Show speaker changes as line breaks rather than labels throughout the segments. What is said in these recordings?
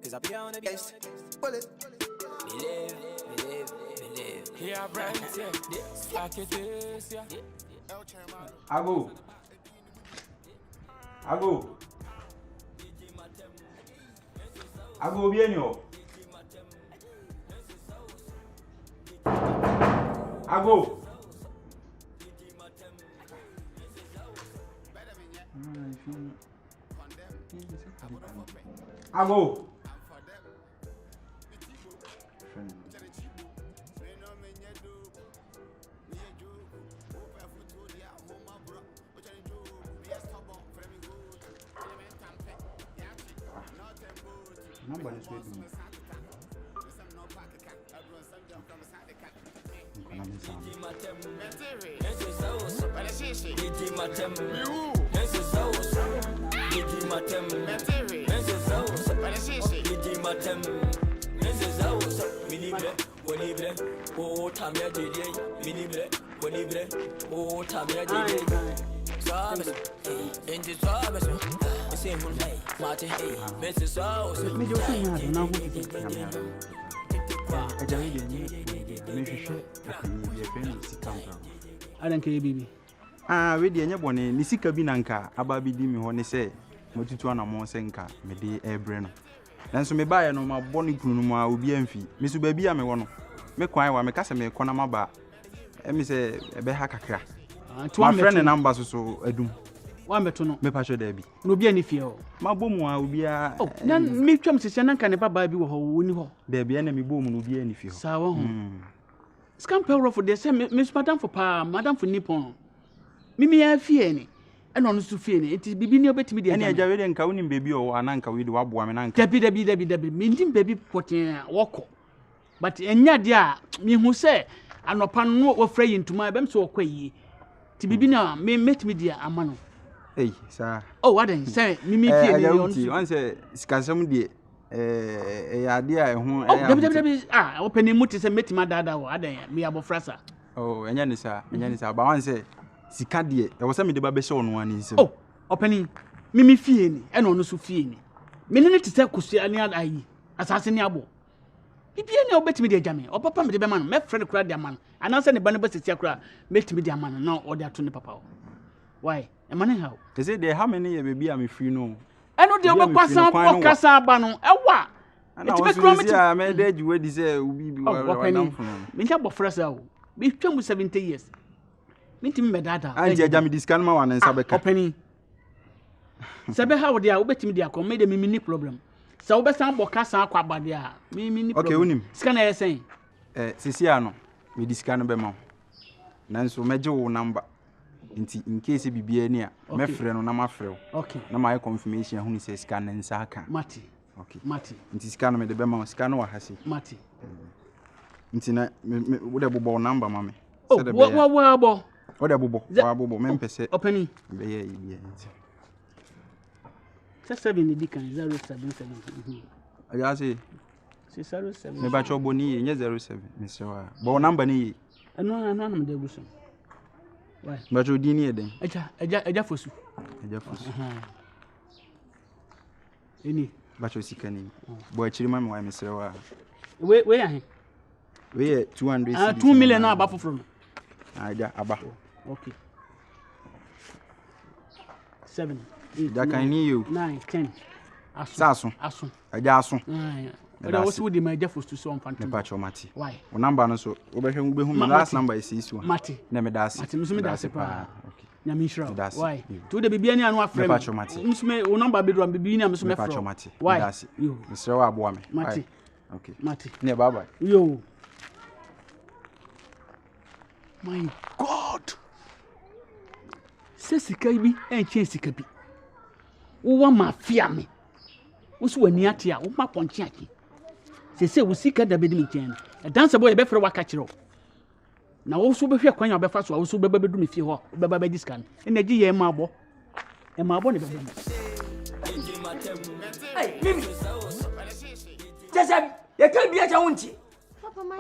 Cause I be on the base. Bullet. Believe. Yeah, right, yeah. Like it is, yeah.
Ago. Bienio. Ago. Number is waiting.
I don't care, baby.
We the anya bone ni sika bi nanka aba bi di mi ho ne se motutu ana mo senka me de ebre no nanso me baaye no ma bone kunu mu a obi amfi me so ba bi a me wo no me kwan wa me kase me kona maba me se ebe ha kakra my friend number so adum
wa meto no
me pacho da bi
no obi ani fie o
ma bomu a obi a
na me twam sese nanka ne baba bi wo ho woni ho
da bi na me bomu no obi ani fie ho
sa wo ho scam power for the same miss madam for pa madam for nippon mimi ya fie ni eno no so fie ni enti bibi ni obetimi de
ene aja we de nka woni bebi o ananka we de waboa me nanka
dabi me ndim bebi poten woko but enya de a me hu se anopa no wo fra yi ntuma bem so wokwa yi ti bibi na me metimi de ama no
sa
what then say mimi fie ni
on say sikasem de ya de a ho
dabi openi muti se metima dada wo adan me abofrasa
enya ni sa ba wan say sika de e wo se me de ba be hye ono ani nsem
openi mimi fie ni eno no so fie ni me ne te se kusua ni ayi asase ni abo bibia ni obetimi de agame papa me de be ma no me friend kura de ama no ananse ne ba ne ba sesia kura metimi de ama no na o de ato ne papa why e ma ne how
they say they how many year baby am free no
eno de obekwasan okasa aba no ewa
etime kura me de ajuwe di say obi bi wa dam fun
me nja bofrasa o me twam 70 years Mintim medada.
Anti ajami diskan ma wan nsa beka.
Openi. Sabe how dia obetimi dia ko me de me ni problem. Sa obesan boka san akwa bade a me ni problem.
Okay, unim.
Scan e sen.
Sisi ano me diskan be ma. Nanso meje wo number. Nti in case bibia ni a me frɛ no na ma frɛ wo.
Okay.
Na ma confirmation hu ni se scan nsa aka.
Mati.
Okay.
Mati.
Nti scan me de be ma scan wa hasi.
Mati.
Nti na wo de bobo number ma me.
Wo
What a bobo, mempese.
Openi.
Yeah.
7 the can 077.
I say
607.
Me bacho boni 07 Mr. Bo number ni.
No am dey buso. Why?
Bacho di ni eden.
Eja fosu. Eni.
Bacho sikani. Bo achiri ma me wa Mr. Wa.
We ahe.
We 200.
2 million na aba foforo.
Aja aba.
Okay. 7, 8,
that can you
9, 10.
Asun. Aja asun.
But I was with my Jeff to so on
me pacho mati.
Why?
O number no so obehwe ube hu my last number is 61.
Mati.
Na me das.
Mati me das pa.
Okay.
Na me shira. Why? To the bibia ni anu afrem.
Me pacho mati.
Me o number be do bibia ni am so me
pacho mati.
Why?
You. Mr. Wa aboa me.
Mati.
Okay.
Mati.
Ne bye.
Yo. My God. Se sika bi enche sika bi. Wo wa mafia me. Wo so wani ate a wo ma ponche aki. Se wo sika da be di me chen. E dance boy be fere waka kire. Na wo so be hwe kwanya be fa so wo so be be du me fie ho. Be ba discan. E na gi ye ma abo. E ma abo ne be be.
Hey, Mimi. Jesse, ye kan bi acha wonti.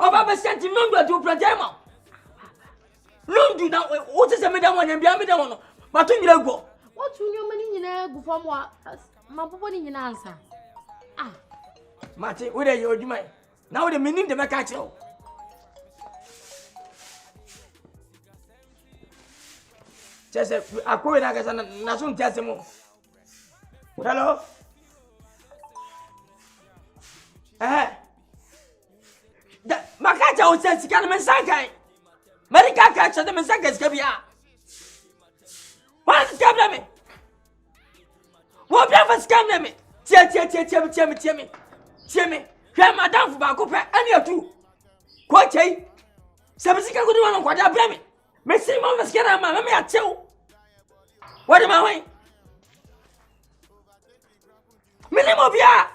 Oba be senti nondo ati oprajema. Nondo na o se me da won bia me da won. Ba to nyira go.
What you nyoma ni nyina gu fam wa ma popo ni nyina ansa.
Mate, where you do my now the meaning the catch you. Just a coin as a national testimony. Hello? Makata says you can't Sankai. Medica catch the Messakas Kabia. What is scam me? What ever scam me? Timmy, grab my down for Bacopa, and you two. Quite a Sabasica good one on what I blame it. Missy Mama Scana, Mamma, I tell. What am I way? Minimobia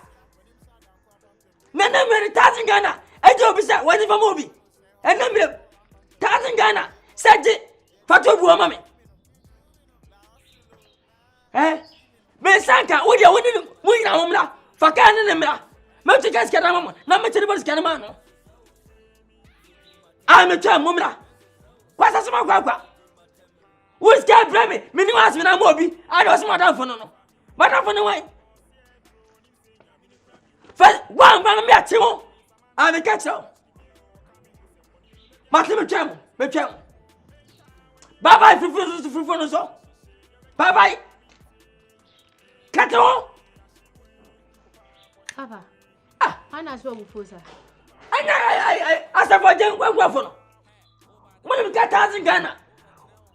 Nana Mary Tazingana, I don't be said, what if a movie? And number Tazingana, said it, Fatu Mammy. Sanka, would you win a woman? Fakan and Mera. Motorcars can have no materials can man. I'm a term, Mumra. What's a small quack? Who's can't blame me? Many was when I'm moby. I was my down for no. But I'm on the way. First, one man, me at Timo. I'm a catcher. Martin Cham, Becham. Bye bye, for bye bye. Cut on.
Papa. I'm not sure before, sir.
I asked for them. What when we got Ghana.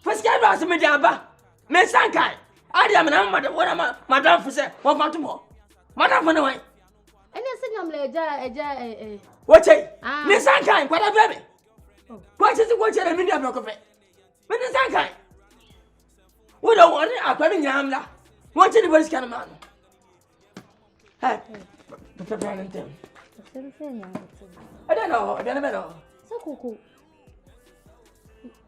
First, I was a mediaba. Miss Sankai. I am an what am I, Madame for say, what about tomorrow? Madame for the way.
And I said, I'm like,
what's it? Miss Sankai, what a baby. What is the watch at a media block of it? Miss Sankai. What I want, I'm putting Yamla. What's anybody's kind of man? Hey. I don't know.
So cool.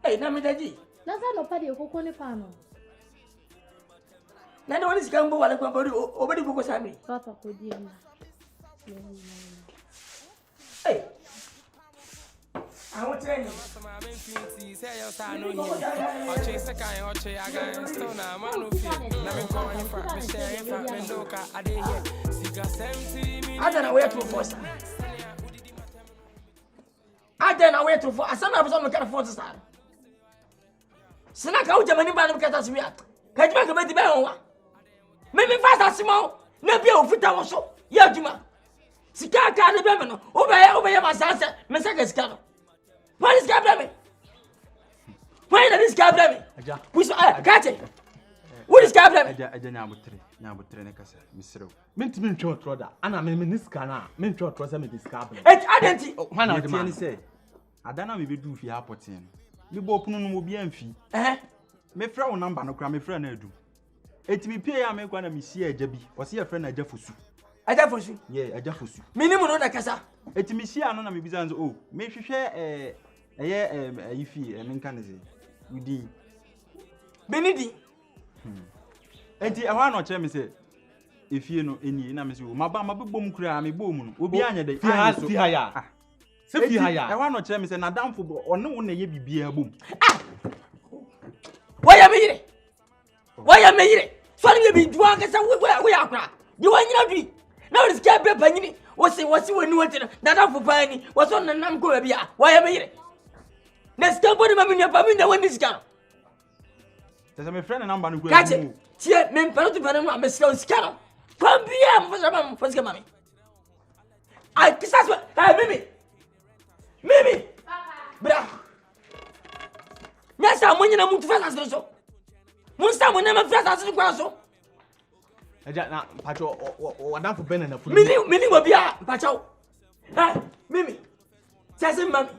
Hey, Namidaji.
That's not a party of Cocone Pano.
Now, one is going to over the Bukosami.
Papa could be.
Hey, I want to tell you. I don't know where to force. I don't know where to force. Some of them can't force us. Snack out the money by the Catasmia. Catch back about the bell. Maybe fast as small. No be of it also. Yajima. Sika can't remember. Over my sunset. Messages can. What is Gabriel? Why is Gabriel? Which catch it? What is Gabriel?
I don't know what Trenecasa, Mr.
Mint short brother, and I mean, this canna, mint short was a discovery.
It's identity.
One of the man say, I don't know if you do for your potting. You both will be empty. Me throw number no cram, my friend. I do. It me pay. I make one of me see a Jebby or see a friend I just for you.
I just for you.
Yeah, I just for you.
Minimum on the casa.
It me see another me bizarre. Oh, may she share a ify, a mechanism. We did.
Benidi.
Enti e wa no che me se efie no eni na me se o maba bom kura me bom no obi anya de
fi ha ya se fi ha ya
e wa no che me se na damfo one wo na ye bibia bom
waya me yire so ni bi duwa ka se we akura di wanyina bi na o ska be panyini wosi woni wote na damfo pani woso na nam ko bia waya me yire na ska bodi ma me na woni ska
no me friend number no
kura tie me mpano to pano am ska no kwambia mfasa mfasa mami ai kisaswa mimi bra nyasa monyina muntu fasa so munsta monyina fasa so kwa so
eja na pacho wadan for ben na fu
mini wobia pacho mimi sasa mami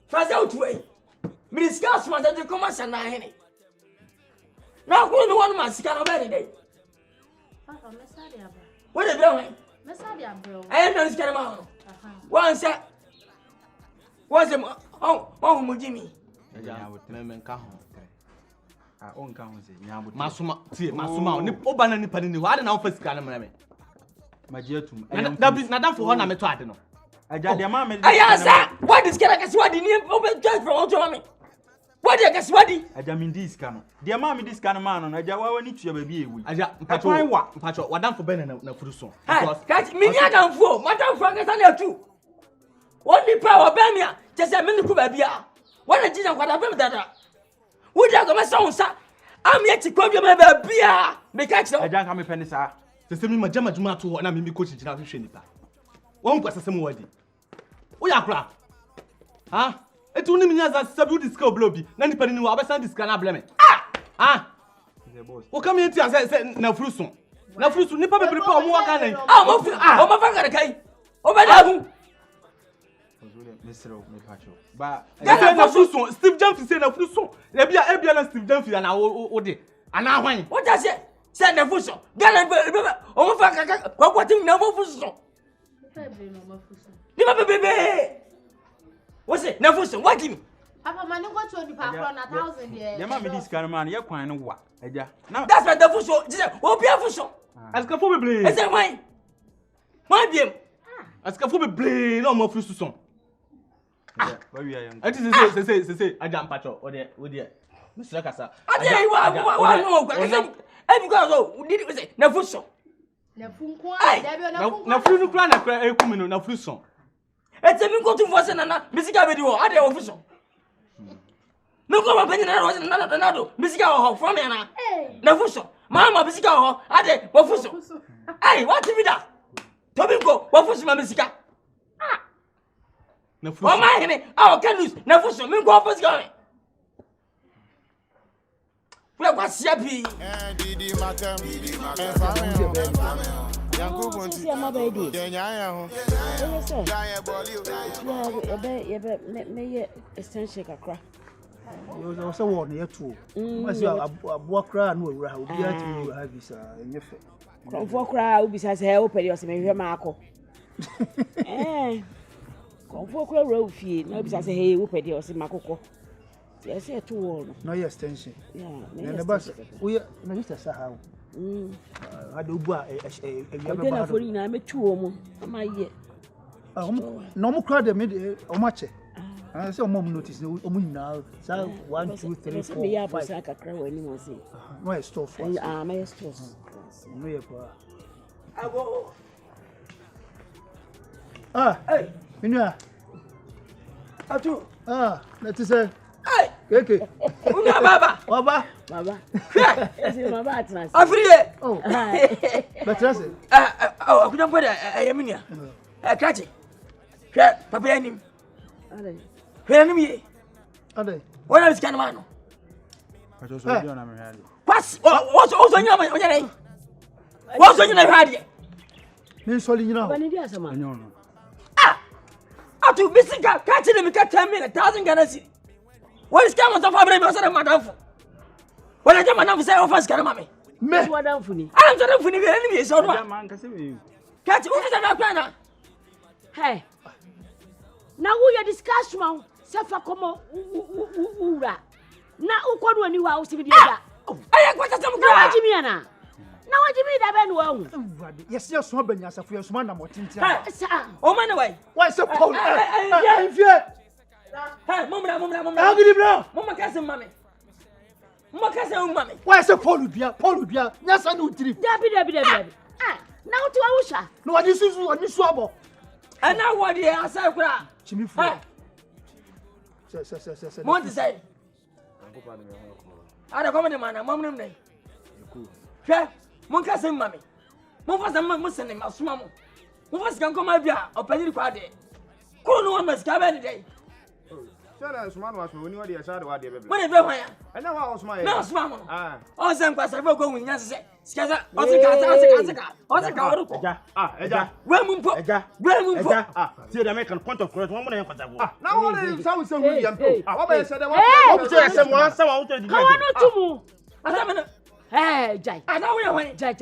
fasa utwe mini ska so ma de koma sana hene na ko no one man sika no be dey
Papa, Messadia.
What are you doing?
Messadia, bro.
I am not scared of once him oh Jimmy.
eja men ka ho
on ka ho se nyabo
masuma ni obana ni pani ni wa de na wo fasika na me
magietum
na dan for ho na me to ade no
aja de ma me
ayasa what is scared ka si wa di ni o be judge from on to me What the guess what di?
Aja me this can. The ma me this can man no aja wa ni tua ba bi ewu.
Aja mpacho wadam for ben na furu so.
Because catch me nya dan fo, madam Frank say na tu. One ni power ben ya, je say me ni ku ba bia. One na jinja kwada be dada. Wo dia go me so sa. Am yet to come me ba bia. Me catch no.
Aja ka me pene sa.
Se se me majama juma to na me coach jina hwehwe nipa. Won kwa sese mo wadi. Wo ya kura. Ha? Etu ni minya za sabu diska oblobi. Na nipa ni wa abesa diska na bleme. Ah! Wo come here to say na frusun. Na frusun nipa bebre pa omo waka nan.
O ma fa gare kai. O ba da hu.
Mesro me pacho. Ba
na frusun Steve James say na frusun. Ebia na Steve James na wo de. Ana hwan.
What does it? Say na frusun. Gale o ma fa kaka kwa tim na mo frusun. Ni ma bebe. What's it? Na frusun. What give me?
Papa, man, you got to the park on 1,000 years.
Ya ma me this can man ya kwan no wa. Aja. Now
That's why the frusun. Just o bia frusun.
Aska fo beble.
Ese why? Why biem?
Aska fo beble na mo frusun.
Ba wi ayan.
Ati se aja mpacho o de. Mr. Kasa.
Ade wa no kwa. E because o did we say na frusun.
Na funko a da bi na funko.
Na furu kura na kura ekumi no na frusun.
Ete mi ko tu fo se na misika be di wo ade wo frusun. Me ko ba penye na ro se na do misika ho from me na. Na frusun. Mama misika ho ade wo frusun. Hey, what be that? Tobi ko wo frusun ma misika.
Na frusun.
O ma hene, can lose. Na frusun mi ko wo frusun. We kwa sia bi.
Didi matem. Yango bonti.
See my baby.
Yenya ho.
Yes,
boli.
Yeah, me extension kakra.
You so one year too. Must you aboa kra no awura obi atimi you have this enyefe.
Konfo kra obi sa say open your me hwe maako. Konfo kra ro fie na obi sa say hey open your se makoko. Yes, say to one.
No extension.
Yeah,
na the bus we na just say how. Ade obu a
we na for na metu omo amaye.
No mo kra de me omache. I say mom notice omo nyina say 1 2 3 4.
Me ya bosa kakra wani mo say.
No store for.
My store.
No ye pa.
Ago.
Hey, minua.
Atu.
That is a
Hey.
okay.
Una baba.
Baba.
Ese mama atnas.
Afriye.
Oh. But that's it.
Akunya pode ayeminia. Krachi. Kra papa yanim.
Ale.
Hwe nim ye.
Ade.
Wona bisika na mano.
Pacho so bi ona me hade.
Pass. O so nyina ma onya nei. Wo so nyina hade.
Me soli nyina.
Bani dia sama.
Anyo no.
Atu bisika kachi ne mika 10 million 1000 Ghana cedi. What is coming to fabric me so madam fu. Wala jama na fu say offense kana mame.
Me.
What down funi?
I'm just funi be enemy so no.
Man ka se me.
Kachi wo fi na kwa na.
Hey. Na wo ye discuss ma se fa komo ura. Na ukodu ani wa usibi dia.
Aya kwa tata
Na
mukra.
wajimi ana. Na wajimi da be no wa hu.
Yes, yes, so benya safu yes man na motinti.
Sa.
O man way.
Why so Paul?
Yeah,
If you
Hey, mumra.
How good bro?
Mama kase mame. Mama kase mame.
Why so Paul bia? Nyasa no tiri.
Dabi. Na uti wa usha.
No ani susu abo.
Ana wodi asa kura.
Chimi fu. Se.
Mo ti say. Ada ko me mana, mom nem nei. Hwe, mon kase mame. Mon fa sam mo sene masuma mo. Mo fa sika ko ma bia, opanyiri kwa de. Ko no ma sika be ni dey.
Shara Usman was when you are shara wadi bebe.
When e be hwan ya?
And now Usman.
Na Usman mo.
O
san kwa sa fe go hu nya se. Sika sa, o sika. Oruko.
Eja.
We mumpo.
See the American point of correct one more kwata.
Now what is sound say William po.
What be say them
What
say some one say what
Ka wonu tumu.
Asa me.
Jai.
Ana we hwan?
Jai.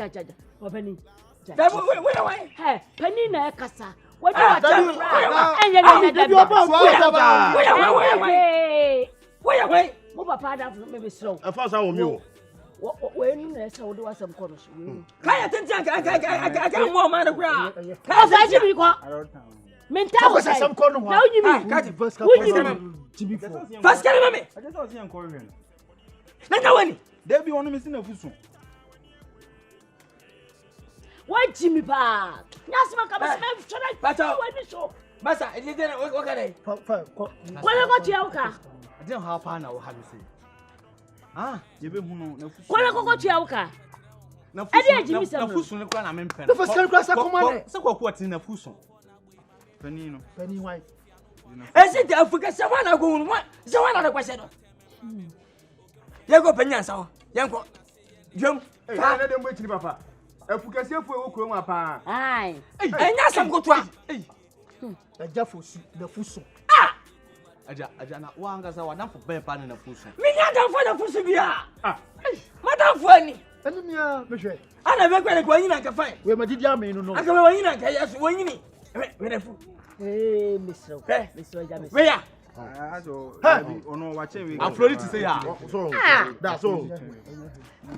Obani. Jai.
Da we hwan?
Pani na kasa. What do I tell you?
Wait.
Mo papa da fun me be slow.
I found some me.
We ni na say we do wasam kono so.
Kaya tenti aka mo ma na kura.
Ka sa ji bi ko. Mental was some corner. Now you mean
first carry me.
I just was young Korean.
Nanga wani.
There be one missing a fuso.
Why Jimmy Pa? Yes, my come
but show. Masa, it didn't what can I?
What about Yauka?
I don't have an hour, have you seen? Ah, you be who no.
What about Yauka?
No,
I didn't Jimmy
some fuson. I'm in pen.
The first class, I come
so what's in a fuson?
Penino.
Penny wife.
Is it the Africa? Someone I go one. Someone other question. You go Penyansa. Yanko. Jump.
I let them wait to Papa. If we can see if we will come up.
Aye.
And that's some good one.
The Jaffos, the Fuso.
Ajana, one gets our number for bear pan in a fuson.
Me not for the Fusibia. Madame Funny.
And me,
I never going to go in and can find.
where my dear may know.
I go in and can just win me.
Hey, Mr. James.
Where?
No, watching.
I'm ready to say,
That's all.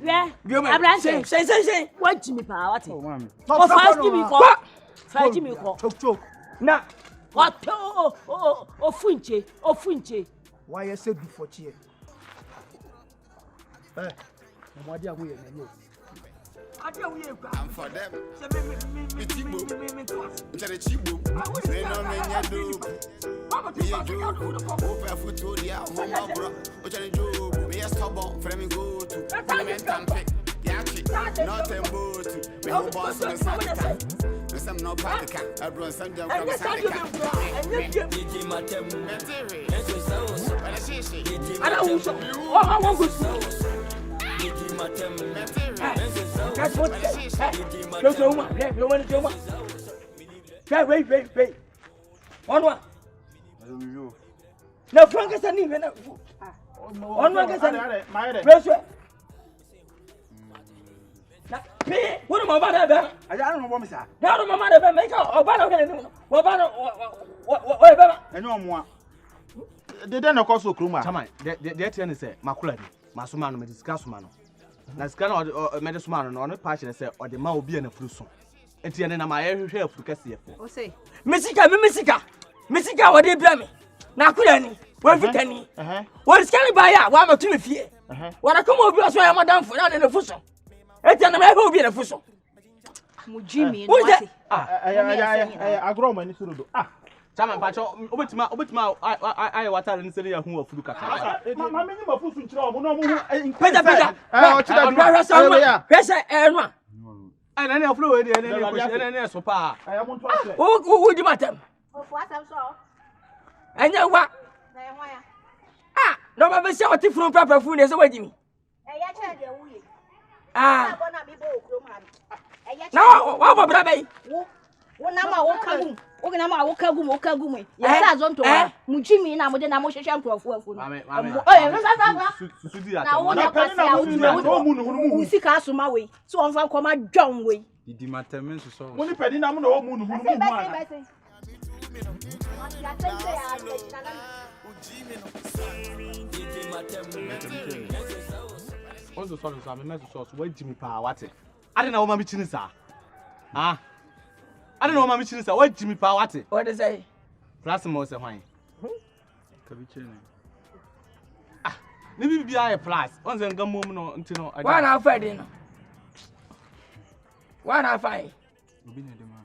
Yeah,
you may say,
what Jimmy Pa? What?
Oh,
First Jimmy call. First Jimmy call.
Choke.
now.
What? Oh, Funche.
Why I said before cheer. What are we?
I'm for them. It's a cheap book. They know me, I do. Me a do. Open foot to the home, bro. Which I do. Me a stubborn. Framing go to. Parliament and pick. Yaki. Not a boat. Me home boss on the side. Some no party. I brought some down from the side.
I don't want that's what wait. On no, Frank is an even. On one gets a what am I about? I don't know what Miss. Now, my mother make out what
And no more.
They don't cost so cruma.
Chama, the ten is a maculadi. Masumano, me discuss man. Na scan or medicine on a passion say or the man will be in a fruson. Etienne na my hair for Cassia.
O say,
Messica, what they blame me. Now, Kulani, what if any? What is carried by ya? Why not to fear? What I come over, so I am madame for that in a fuson. Etienne, I will be in a fuson.
Jimmy,
I grow my little.
Chama, Obitima, I water and say who of Lucas.
My minimum food in trouble. No more.
And any of fluid and any sopa.
I want to.
Who would you matter? And you what? No, I say what if from proper food is awaiting me. Now, what about baby?
Ogunama wokagume. Yes, I don't know. Mujimi na mode na mo hwehwe nkrofo na wo na kwase a wo sika asoma we so onfa nkoma dwan we
Didi matemen so so.
Woni pedi na mo na wo mu no mu ana.
Also sorry, so I'm not so wait Jimmy Pa what? I don't know what my chin is. Ah. I don't know what my chin is. What Jimmy Pa what?
What is say?
Plasma say why?
Kabiche.
Ah, maybe be a plus. Once and come mom no until no.
Why not fighting? Why not fight?
Obi na de man.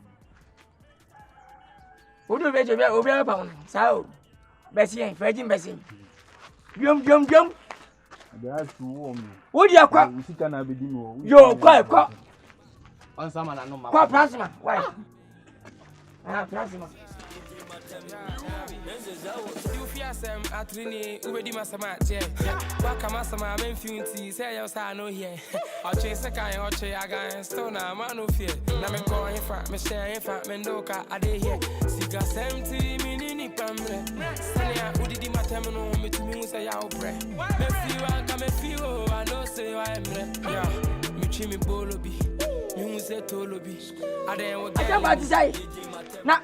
Who do you obi pound? So, Bessie, Virgin Bessie. Yum.
They are too warm.
What do you call?
We see can have been more.
Yo, quite.
On someone I know my.
Quite plasma. Why? Plasma.
You fear some atrini, Ubedi Masamache. Wakamasama, men funty, say your son no here. I'll chase a guy or chay again, stone, a man no fear. Namen calling for me, sharing for Mendoka, a day here. Siga 70 mini pamre. Sanya, who did my terminal me to me say our breath. Me feel, I know say I'm yeah. Me chimmy bolobi, you say tolobi. I don't
want to say. Na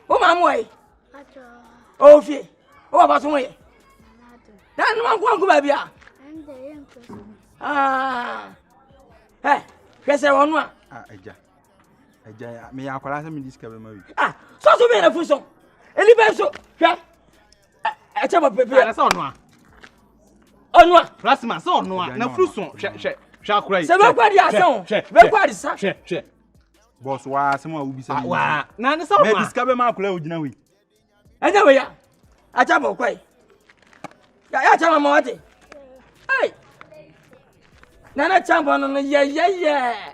oh mamwe. Oh fi. Oh abaso mo ye. Na no man ko ba bia. Ah. Hey, kwese wonu a.
Ah eja. Eja me akwala se me discover ma wi.
So me na fuso. Eli be so. Hwe. E che ba pepe.
Ala sa ono
a.
Plasma sa ono a. Na fruso. Hwe akura yi.
Se be kwa di asan. Be kwa di sa.
Hwe.
Boss wa se mo ubi se.
Wa. Na ne sa ono.
Me discover ma akwala ogina wi.
Eja we ya. Acha ba kwa yi. Ya cha ma wate. Hey. Nana champa no yeah.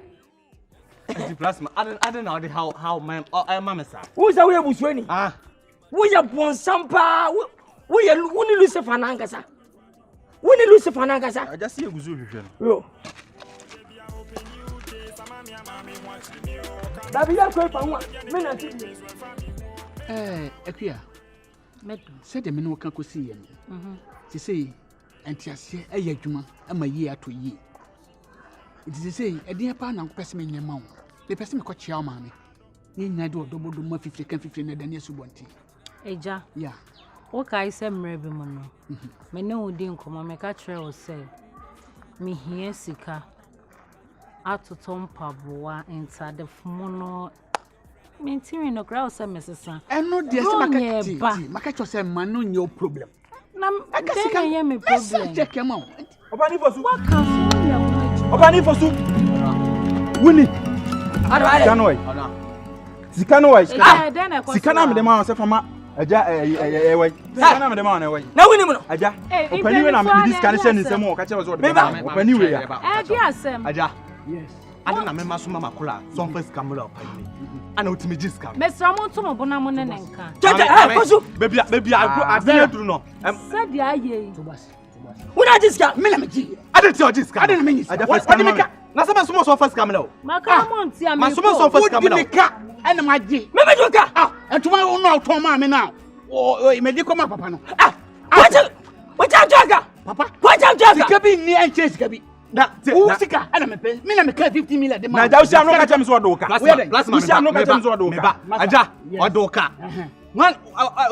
Plasma. I don't know how my mama sa.
Who's away bushweni? We are born sampa. We are wuni Lucifer nangasa. Wuni Lucifer nangasa.
I just see you guzu hwehwe.
Yo. Dabi ya ko pa nwa. Me na ti.
Akua. Medo. Se de me no kan kosi ye no. Ti sei entiase eye adwuma ama yi ato yi. Ti sei edin pa na nkopese me nyema wo. Me pese me ko chia o ma me. Ni nya de odobodo ma 50 na dani asubonti.
Eja.
Yeah.
O kai se mre bi mo no. Me ne odi nkomo me ka kire o se. Me hie sika. Atoto mpaboa entade fumo no. Me ntiri no gra o se mesesa.
Eno de se maka cho se ma no nye problem.
Na sika ye me problem.
Check am out.
Obani fosu.
What can you?
Obani fosu. Wuni. Kanoi. Sika no wai. Sika na me de ma se fama. Aja wai. Sika na me de ma na wai.
Na wuni mu no.
Aja. Opani we na me dis kan se ni se mo ka che so de. Opani we ya.
Di asem.
Aja. Yes. Ada na me maso mama kula. So first camera opani. Ana utimi gis cam.
Mesra mo to mo bona mo ne nka.
Kosu.
Baby I do no.
Said ya ye.
Una gis cam.
Me na me ji.
Ada ti o gis cam.
Ada na me gis.
Aja first camera. Na sama sumo so first camera.
Maka mo nti am.
Ma sumo so first camera.
Ena ma ji.
Me be joka.
Entuma wo no to ma me na. O me di ko ma papa no.
Wacha joka.
Papa.
Wacha joka.
Sika bi ni enche sika bi.
Na
sika ana me pe. Me na me ka 50 million de ma.
Na ja usia no ka chemi so doka.
Plasma.
Usia no ka chemi so doka.
Aja. Odoka. One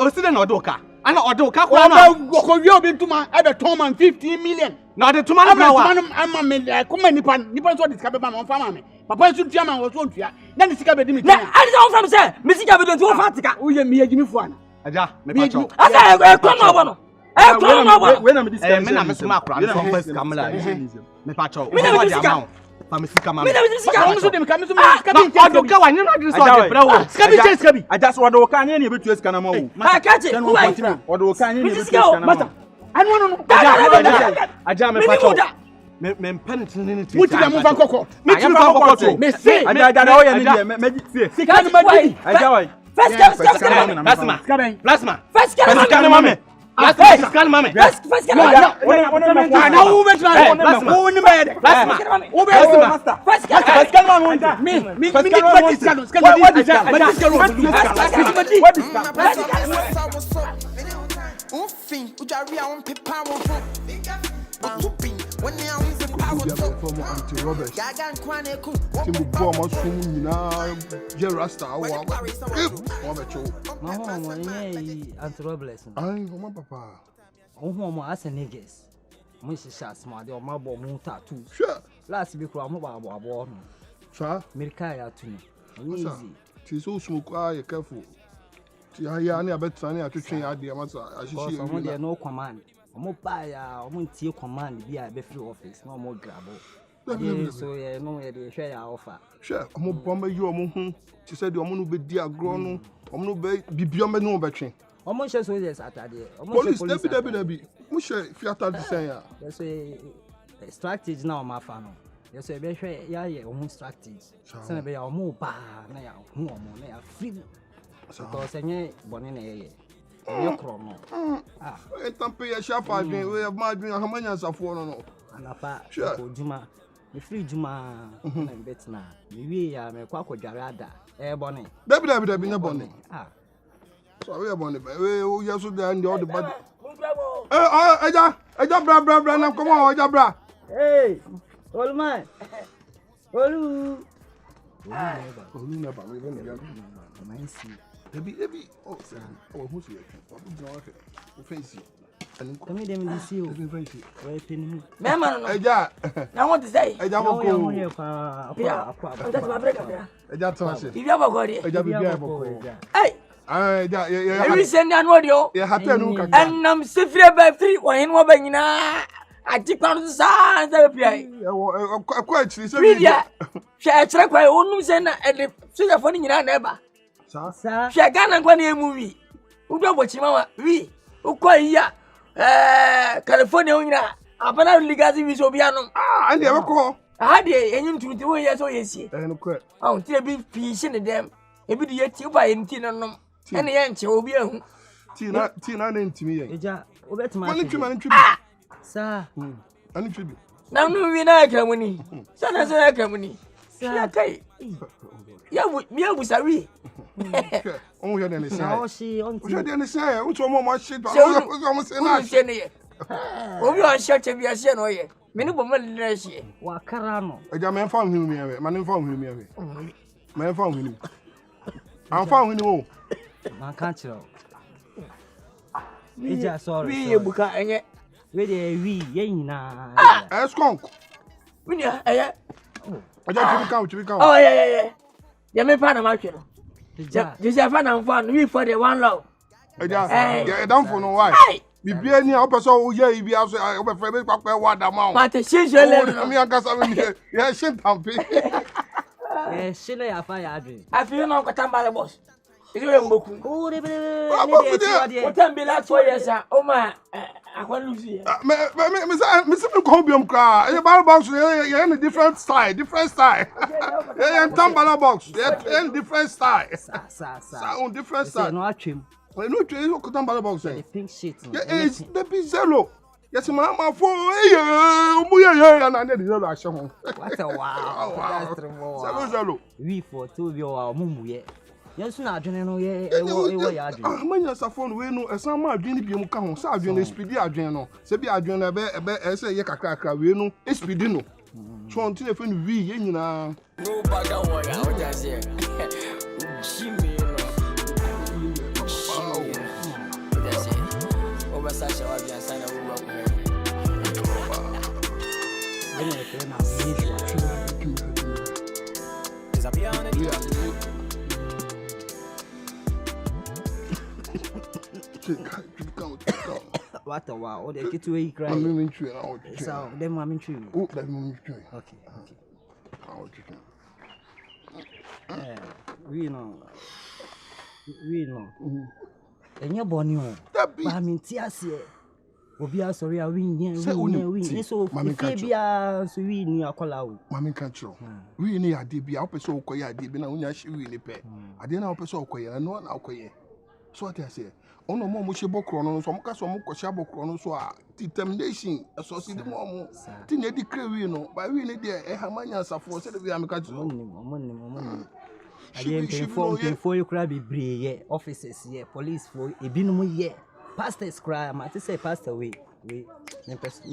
oside na odoka. Ana odoka
kwa na. Ko wi obi ntuma e be ton man 15 million.
Na de tuma na wa.
Ama me ko ma nipa so disika be ma on fa ma me. Papa su tua ma wo so ntua. Na ni sika be di mi.
Na ani so from say, me sika be do ntu wo fatika.
Wo ye me yegimi fu ana.
Aja, me pa cho.
Asa ko no bo no. Ko no bo.
We na me discuss.
Me na me suma akura so first camera. Me pa cho.
Me na me discuss.
Pa me sika ma.
Me na me discuss.
Ko so dem ka me so sika bi.
Odoka wa ni na di so de bra wo.
Sika bi che sika bi.
Aja so odoka anye na betu sika na ma wo.
Kache.
Odoka anye na betu sika na ma.
Anu no.
Aja me pa cho. Me pen tin
What did I move and cocoa?
Me tin fa cocoa.
Me say.
Aja o ya ni de me
Sika ni ma di.
Aja wai.
First
Plasma. Plasma.
First
Sika ni mame. Sika ni mame.
First
Na wo me try. Wo ni me de.
Plasma.
Wo be master.
First
Me ni sika no. Sika no.
Last week, I'm about sir, Mirkaya to me.
She's so smoke. You careful. I bet Sunny to train at the Amasa.
There no command. I'm not buy a monthly command be a free office, no more grabble. So, no, they share offer.
Sure, I'm a bomber you among. She said, you're going to be dear grown. I'm not be beyond no battery.
Almost as well as Saturday.
Police, Debbie. Musha, Fiata the same.
That's a strategy now, my fan. Yes, a better, yeah, almost strategy. So, I are more bar, now, who are free. Because I know Bonnie. Your chrono.
And pay a sharp idea. We have my doing how many years of one.
And a sure, Juma, the free Juma, and bet now. We are a quack jarada, Bonnie.
Debbie, Bonnie. So we are Bonnie, we are so down the other body. Bra, now come on, bra.
Hey, old man. Olu.
Never, Baby, oh, who's here? Fancy.
Kami dem di see o. Why pin
me man no
Eja.
na want to say
Eja
mo
boko.
akwa.
that's my break
Eja tase.
bibi abako de
Eja bibia boko.
hey
Eja
every send an audio
ya happy anu kaka.
and sifre by 3 when wo ba nyina ati kwano sa za pia
Akwa chiri se
media hwe kire kwa onum se na e so ya fo ni nyina na eba
Sa.
hwe Ghana kwa na emu wi udo bochima wa wi ukọ iya California unyina apana ligazi wi so bia no
ande e beko
ade enyim tumti wo ye so yesie
no kwa
tire bi fi ne dem ebi de yeti ba ye nti no nom ene ye nche obi ahu
ti na ntimi yen
Eja, obetima.
wani twima ni twi
Sa.
ani twi
na no wi na akamuni sana sana akamuni ya kai ya bu sawi
on yo den se
Na o shi on
o yo den se o so mo shi to o mo se
na se ne obi on shete bi ase no ye me ni bo mo le se
wa kara no.
Eja me fa ohun mi ewe ma ni fa ohun mi ewe me fa ohun mi an fa ohun ni o
Man kan chiro. Eja sorry.
wi ebuka enye
We dey we ye nyina.
skunk
wi eye
Eja twi kan
oh yeah ya me pa na ma hwe no
Eja.
Jose fa na mfa no wi for the one love
Eja ya dan for no why bibia ni a opeso o ye ibi aso o be fe be papẹ wa da ma o
ma te shinjele
no mi akasa mi ya shin tampe
Shile ya fa ya adwe.
afi no kwata mbale boss iwe mboku
O de be.
o tambila 4 years o ma akwa luzi
me se me ko biom kra e ball box ye in different style ye tambala box ye in different style
Sa.
on different style
No atwem.
no twe yo ko tambala box
The pink shit.
ye is the bizarro yes ma fo mu ye na de zero ahye ho
What a wow. That's true.
zero
We for two bi o mumu ye. Yensu na adwene no ye ewo ya adwene.
Manya safon we no esan ma adwene bi mu ka ho sa adwene speedy adwene no se bi adwene ebe ese ye kakra we no speedy no so on tin e fe no wi ye nyina
no baga wo ya o just here shimi no that's it over such a just sana we work
Bene ke na ni. What a wow. O de kitu we cry.
I'm ntwe na o
So, dem ma ntwe.
o da mi ntwe
Okay.
o ntwe
We no. Enye boni o. Ba mi nti ase. Obi asori a we nye so ifie bia so we ni akola o.
mami kan chiro we ni ade bia o pese o koye ade bi na onya hye we ni pe ade na o pese o koye no na o koye so what I say ono mo hye bokro no so mo ka so mo ko hye bokro no so a determination so si de mo ti na di kre we no ba we ni de e ha manya safo se de bia me ka chiro
Mo. Ade for you cry be breye officers here police for ebinum here pastors cry ma say pastor we me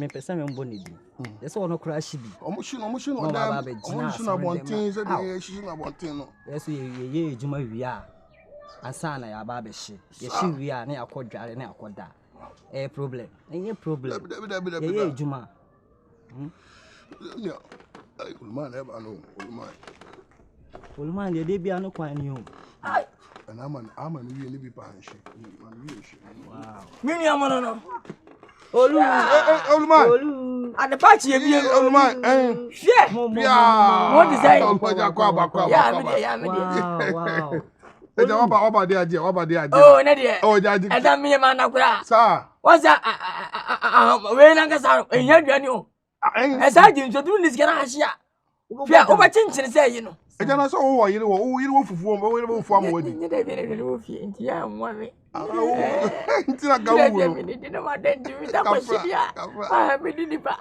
person me mboni bi they say ono cry shi bi
omo shi no da omo shi na bontin se de shi na bontin no
yes ye ejuma wi a ansa na ya ba be shi ye shi wi a na yakodware na yakoda problem any problem ye ejuma
yeah man eba no
Olman de bia no kwan ni o.
And I'm we ni bi pa hanshi.
Wow.
Mini amono no.
Olu.
And the party e bi
Olman
yeah. What is that? Yeah, me.
Wow.
Eja oba de aje.
Oh, na de.
Oh, jaji.
Eda me ma na kura.
Sir.
What's that? We na nga sa enya duani o. Esa ji nso du ni sikana ahia. Fia oba chinchin say yi no.
Eja na so wo yire wo fufu o wo yire wo fufu am wadi.
Ni de bi wo fi nti ya mo me.
Nti na gawo wo.
Ni de ma den ti mi ta ko shibia. Ah me di pa.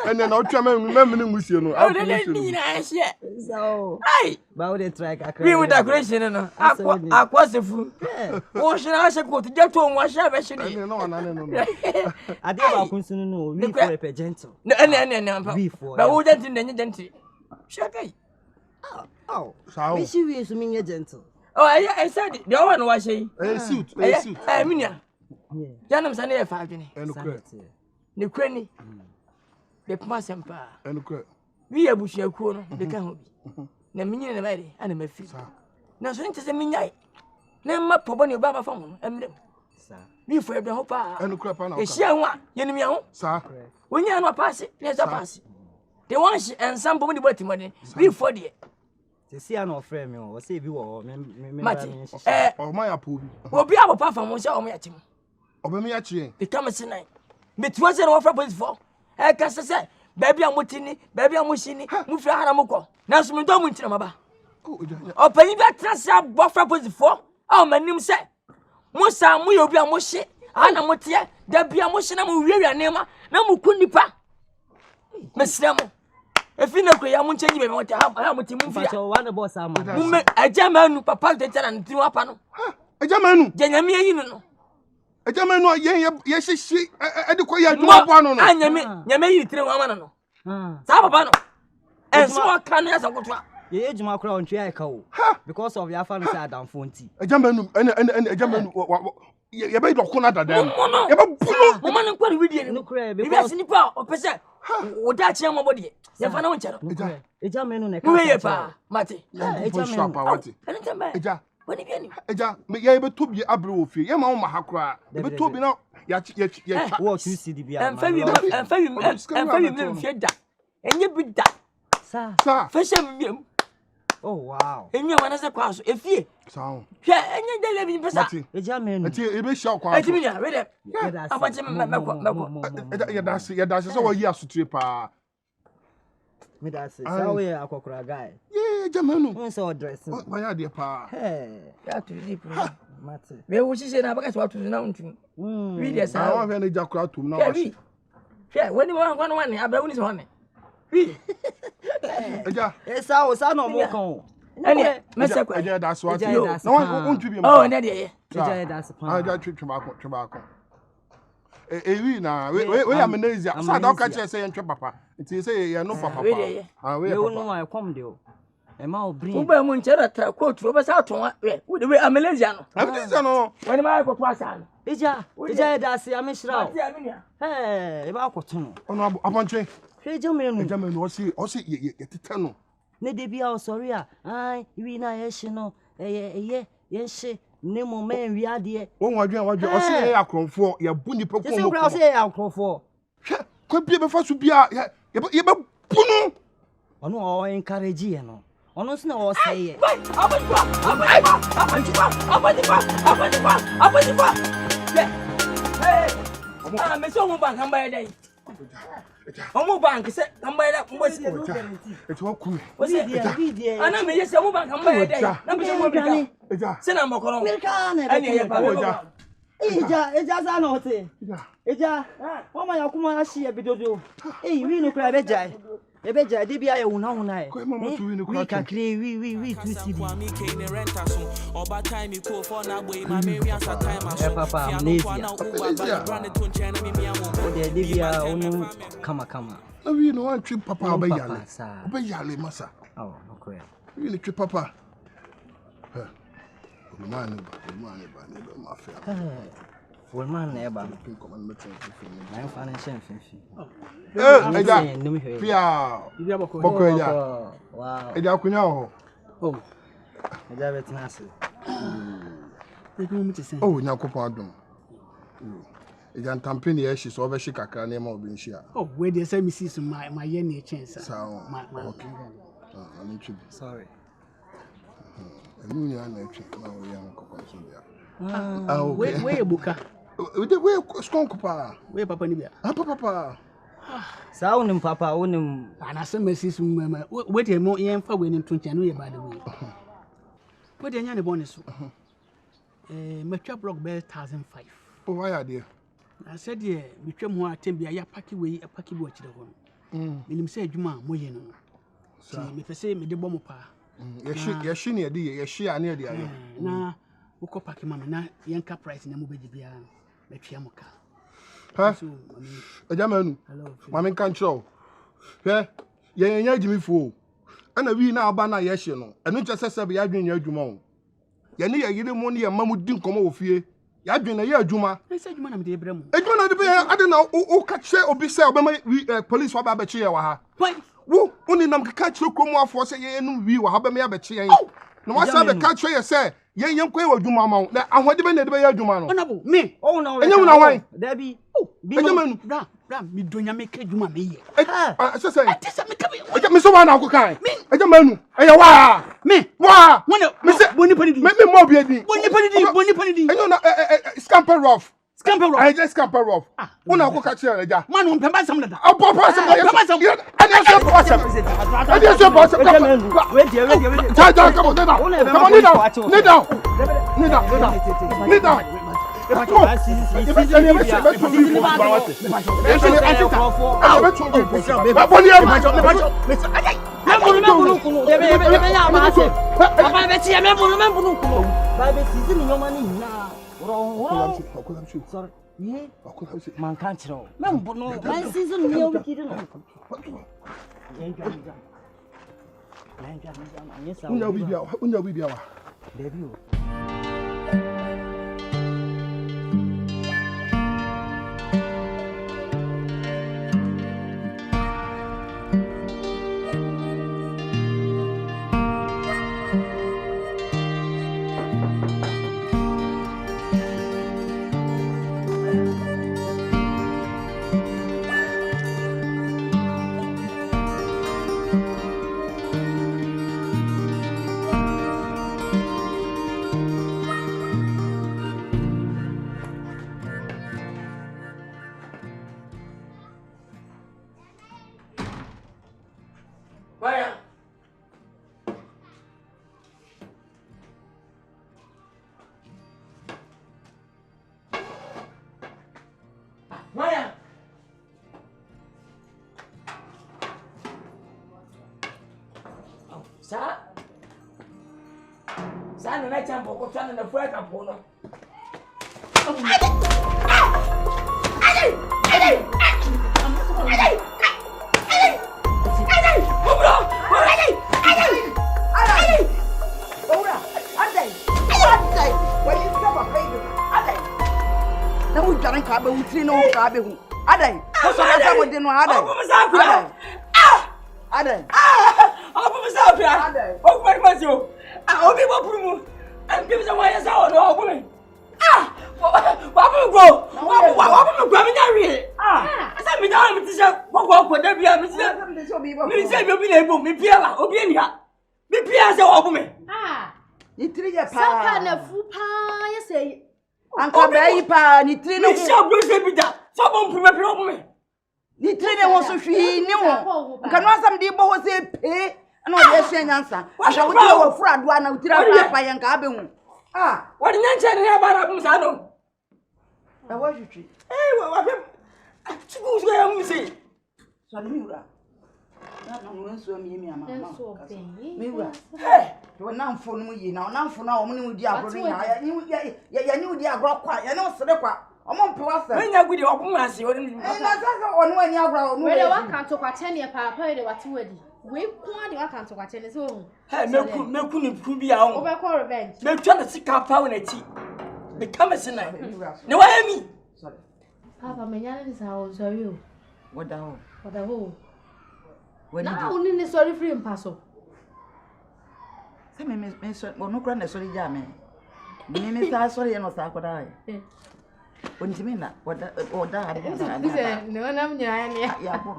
Ene na otwa me ni ngusie no.
Oh, ni na ahia.
So.
Ai.
Ba wo de try kakra.
We with decoration no. Akwa sefu. Wo shina ahia ko to jeto mo ahia be shi ni.
No.
Ade ba kunsunu no we for represent.
No,
We for.
Ba wo gentle na gentle. Shakai.
Oh.
Sao.
We she so me gentle.
Oh, I said the one was she.
Suit.
Minia. Janum sane e fa adwene.
Enukre.
Ne kwani. De puma sempa.
Enukre.
Wi abusuakuo no de ka ho bi. Na minyine na bare ana mafi. Na so nte se minyai. Na ma pobo ne oba ba fa ho no emrem. Wi fo edwa ho pa.
Enukre pa na.
E hia ho a yenim ya ho.
Sa.
Wonya no paase, ne za paase. De wan shi ensambo mu de batimode. Wi fo de.
See, I know friend me. O say bi wo me
Mati.
O ma ya po bi.
Obi abapa fa mo se o me yatim.
Obemi ya chie.
E kam se nine. Me tuwa se no fra police for. E ka se baby amotini, baby amushini, mu fra hara moko. Na so me do mu ntira maba. O panyi bi atrase abo fra police for. O manim se. Mo sa mu ye obi amohye. Ana motie, da bia mohye na mu wiawia nema, na mu kunipa. Mesrem. Efi na kro ya mu nchenyi be me wote ha muti mu fia.
Pacho one boss ama.
Mu me ajamanu papa de tera ntinu apa no.
Ajamanu.
Janyame yi no.
Ajamanu ye hyehyɛ e de koya adwuma bo ano no.
Nyame yi tire wa mana no. Sa papa no. Enso aka no yasa kotoa.
Ye ejuma kra on twa eka o. Because of your family say adamfo nti.
Ajamanu ajamanu ye be do kona dada. Ye be bunu.
Mo man nkwari widie no. Because nipa opese wo da chia mo body. Ye fa na wo nchero.
Ejamanu na
ka. Mo ye pa, Mate.
Ejamanu. Eja.
Boni bi ani.
Eja, ye be to bi abre wo fie. Ye ma wo ma hakra. Ye be to bi na ya
wo tu si di bia.
Emfa wi mfie da. Enye bi da.
Sa.
Fashion miem.
Oh wow.
Enye wana se kwa so efie.
Sa.
Hwe enye de le bi pesa.
Ejamanu.
Eti e be hia kwa.
Eti bi nya, we de. Abache meko.
Ye da se so wo yi asutue pa.
Me da se. Sa we akokora guy.
Yeah, Jamanu.
Won so dress.
Why are they pa?
Hey,
ya to deep.
Mate.
Me wo sise na baka so to na untu. We dey say.
I want to jakura to na wa.
Yeah, when you want one abawu ni so one. We.
Eja.
Sa no mo kan.
Ene, mese kwa.
Eja da so ati.
No
won twi bi
ma. Oh, na de ye.
Eja da so pa.
Eja twa ko. Ewi na we amnesia. Sa da ka che say ntwe papa. Nti say ye no papa.
We
no ma kom de o. E ma o bring.
Wo ba mu nchera tra coat, wo ba sa to wa. We amnesia no.
Amnesia no.
Wani ma ko to asa no.
Eja da se ameshira o. Eh, e ba ko to no.
Ono abonche.
Ejamanu
o si ye tete no.
Ne de bia o sorry a. Ai, wi na ye hye no. Ye hye ne mo men wi ade.
Won wadwen o si ye akronfo ye bu nipa ko mo.
Se bra o si ye akronfo.
Hwe, ko bia be fa so bia ye be bunu.
Ono o encourage ye no. Ono se na o say ye.
Ah, me so mo bank amba dai. Omo bank se amba da mo si.
E to ku.
O se dia. Ana me yese mo bank amba dai. Na me mo bika.
Eja.
Se na mo kono.
Me ka na.
Ani ye pa.
Eja za na hote. Eja. O ma ya kuma ashi e bidodo. Wi no kra bejai. Ebe ja de bia ye wuna e.
Ko mama tu wi no kra.
Wi kakre wi tu si di.
Oba time ko for na boy ma me wi asa time aso.
Papa amnesia. O de bia onu kama.
Na wi no wan twi papa obayale. Obayale masa.
Oh, no kra.
Wi ni twi papa. Mane ba ne do mafia.
Woman neba.
Pin command meeting fi ni.
Na fa na shen finfi.
Eja. Pia. Boko eja.
Wow.
Eja kunya ho.
Oh. Eja betina ase.
Oh, nyakopon adom. Eja ntampe ne ye hye so obehye kakra na ma obi nhia.
Oh, we dey say Mrs. my ye na chance.
Okay. I'm in
sorry.
I'm na etwe na wo ya nkokon so bia.
We buka.
We skon pa.
We papa ni bia.
Papa.
Sa wonim papa wonim
anase Mrs. mama. We dey mo yen fa we ni tontia no ye bad we. We dey nya ne bonus so. Metwa block be 1,500.
Oh, why are there?
I said ye metwa ho atem bia ya paki we paki bo chire ho. Minim say adwuma mo ye no. Si me pese me de bɔ mo pa.
Ye shi ne de ye shi ane de ayo.
Na wo ko paki mama na yenka price na mo beji bia metwa mo ka.
Ha? Ejamanu. Mama kan chro. Hwe ye nya adwumi fo. Ana wi na aba na ye hye no. Eno che sese be ya adwen nya adwuma o. Ye ne ye yire mo ne ye mamu di nkomo wo fie. Ya dwen na adwuma.
I said you man am dey brem.
Adwuma na de be ade na o ka che obi say obema police wa ba be che ye wa ha.
Why?
Wo oni nam ka che kromu afo say ye enu wi wa ha be me ya be che yen. Na wa say be ka che ye say yen kwen wa adwuma ma na ahode be na de be ya adwuma no.
Honorable, me.
Oh no.
Enye na wan.
There be.
Ejamanu.
Bra, me donya make adwuma me ye.
Say.
Atisa me ka be.
Me so wa na akokan. Ejamanu. Eya wa.
Me.
Wa.
Me say boni pani di.
Me mo bi edi.
Boni pani di.
Enye na scamper rough.
Scamper rough.
I just scamper rough. Una akoka che eja.
Man on pemba sam dada.
Apo sam na yes. Ade so po sam. Ade so po sam. Wait. Come on, kneel down. Kneel down.
Man can't throw. Man season me over kid.
Unya bibiawa.
Debut.
Maya. Maya. Sa na champo ko tana na fuera campo
Kabe utri no kabe hu adai ko so na samo de no adai adai
obu misafia obu mari masio obi bo prumu am give some why say no obu me wabu go mi nyari asa mi nyari mi tise ko da bia mi tise mi tise bi obi na ebo mi pia la obi enia mi pia say obu me
ni tri ye pa
sapa na fu pa ye say
anka be yi pa ni tri no
mi sha bro se bi da so bo mpru me pia obu me
ni tri ne ho so hwi ni ho nka no asam de bo ho se pe na o de hwe nyansa ahwa wo ti wo fura do na utira pa ye nka abe hu
wadi nyanche ne ya bara bu sa no
e wo hwitwi
wa pem chuku so ya mu se
so ni ura na no nso mi ama
nso pe
mi ura to na mfo no yi na na mfo na o mo ni udi agro ni ya ni udi agro kwa ya ni osere kwa o mo mpe wasa
menya gudi obu mu ase o ni
na sasa onu ani agro o mu
we de wa kan to kwa chene papa we de wati wadi we ku ade wa kan to kwa chene so
meku ni ku bi a
o be call revenge
me twa na sika pa we na ti be come sina ne wa mi
papa menya ni sa o sorry o
wada ho
na uni ni sorry free mpaso
se me so no kra na sorry ja me me sa sorry no sa koda ai onjimi na wada
dize no na mnya ne
ya bo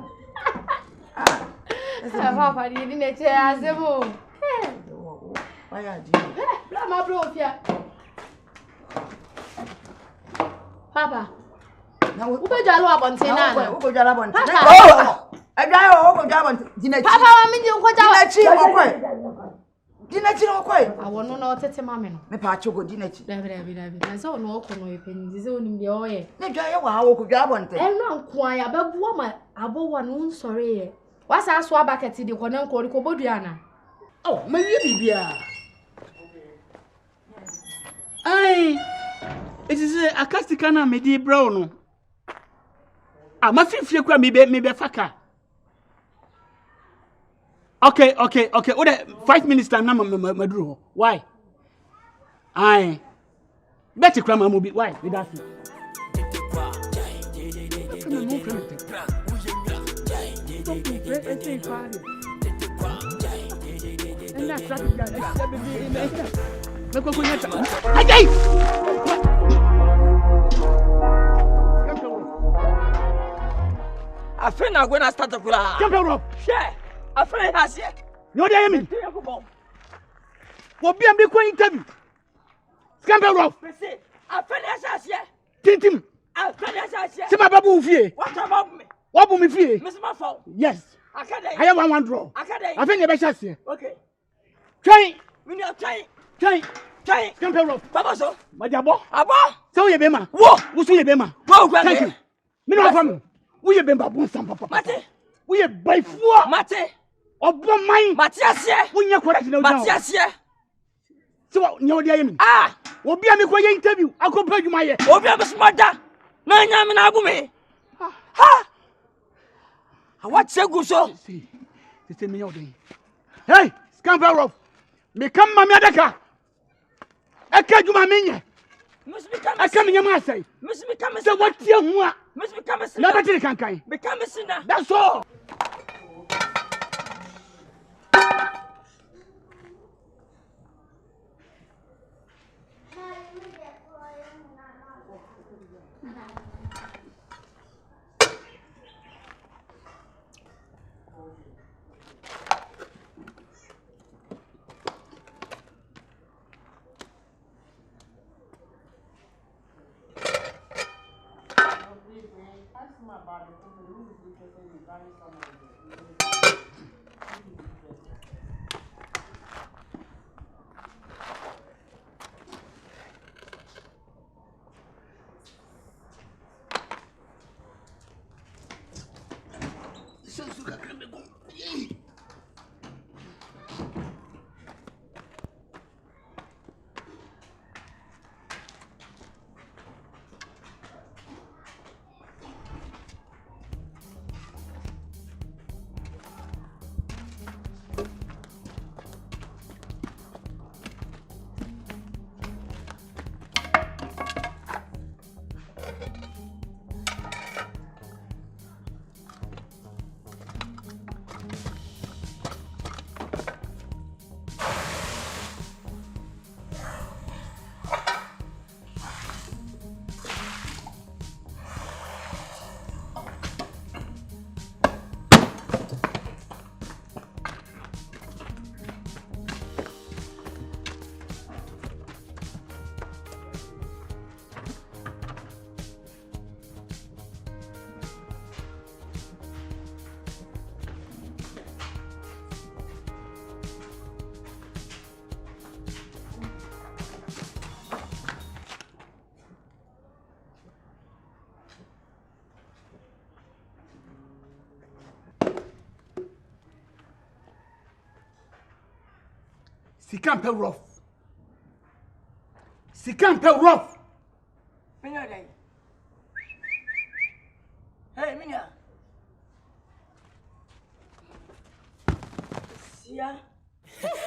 papa di ni ne che azebo
waya ji
bla ma bro fia papa
na
wo be jalo abonte na
wo go jalo abonte
papa
wo go jalo abonte dinachi
papa wa mi nko jalo
dinachi no kwai
awono na otete mame no
me pa chogo dinachi
dabi na so no oko no yepenyi ze onim de oye
ne dwa ye wa wo go jalo abonte
na nko aya babuo ma abowa no nsore ye wasa aso abaketi de kona nko ko boduana
ma wie bibia ai it is a castica na me di bro no ma fifie kwa me be faka okay what 5 minutes time na maduro why ai Betty Crama Mobi, why? With us.
I feel now when I start to cry.
Jump out.
Share. I feel has yet.
No, they mean. What be a big interview? Scamper off.
I feel as yet.
Tintim.
I feel as yet.
See my babu fear.
What about me?
What will me fear?
Miss my phone.
Yes.
I
have one draw. I think the best here.
Okay.
Try.
We need try.
Scamper off.
Papa so.
My jabo.
Abo.
So you bema.
Wo.
What's your bema?
Wo.
Thank you. Me no from. We have been babu some papa.
Mate.
We have by four.
Mate.
Obo mine.
Matias here.
We nya correct now.
Matias here.
So nyo dia yemi.
Ah.
Obi am ko ye interview. Akọ pa dwuma ye.
Obi am smarta. Na nya me na abu me. Ha. What say go so?
See me yodin. Hey, scamper off. Me come ma me adaka. Eka dwuma me nye. Eka me nyama say.
Miss me come.
So what tie hu a?
Miss me come.
Na better kankan.
Me come sinna.
That's all. Sikampe rough. Sikampe rough.
Minya dai. Hey, Minya. Sia.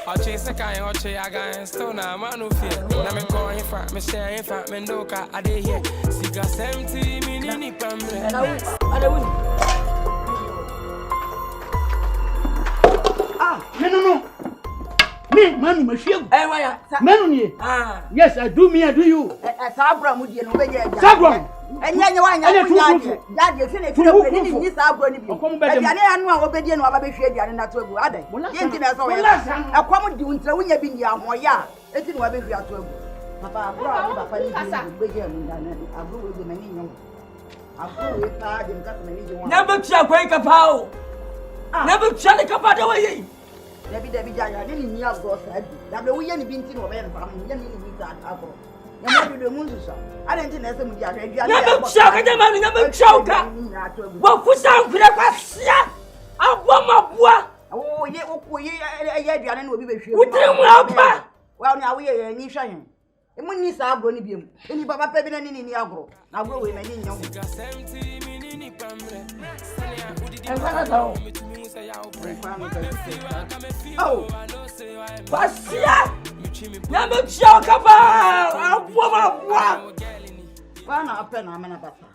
I'll chase a guy, I'll chase a guy, and still now, man, no fear. Now me calling for me, sharing for me, no car, I did here. Siga 70 minutes,
No. Me, man, Michelle.
Hey, why?
Man, yes, I do me, I do you.
Sabra mudi no be ya.
Sabra.
Enye nye wanya kunya. Ya feel ni sabra ni bi. Aduane anu a obedie no aba behwe aduane na to agu adai. Yenti na so we. Akwam di untra wunya bi ni ahoya. Eti no abehwe ato agu. Papa abro ni papa ni bi beje mu ndana. Abro we de mani nyom. Abro we pa de mka mani je wa.
Na be tia kwai ka pa o. Na be tia ni ka pa da we.
Dabi jaya ni ni agro sa bi. Da be wo ye ni bi nti no be nfa mu. Ye ni ni ta agro. Ya mo do mu nsusa. Ade nti na ese mu di ahwe dua.
Na be tia ka de manu na be tia o ka. Wo fusa nkure kwasia. Agbo mabua.
Oh ye wo ye aduane na obi behwe.
Wo tiri mu apa.
Wa ni awo ye ni hwa hen. Emu ni sa agro ni biam. Eni baba pa bi na ni agro. Na agro we na ni nyam.
Oh, Basia! Number Chokaba!
Wana apena amena bata.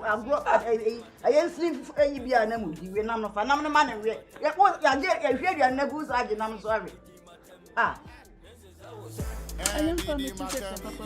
Agro ayensi eyi bia na mu diwe nam no fa nam no ma na we. Ya ko ya hwe dua na gu sa je nam so awe. Ah.
Ayem fa me ti se papa.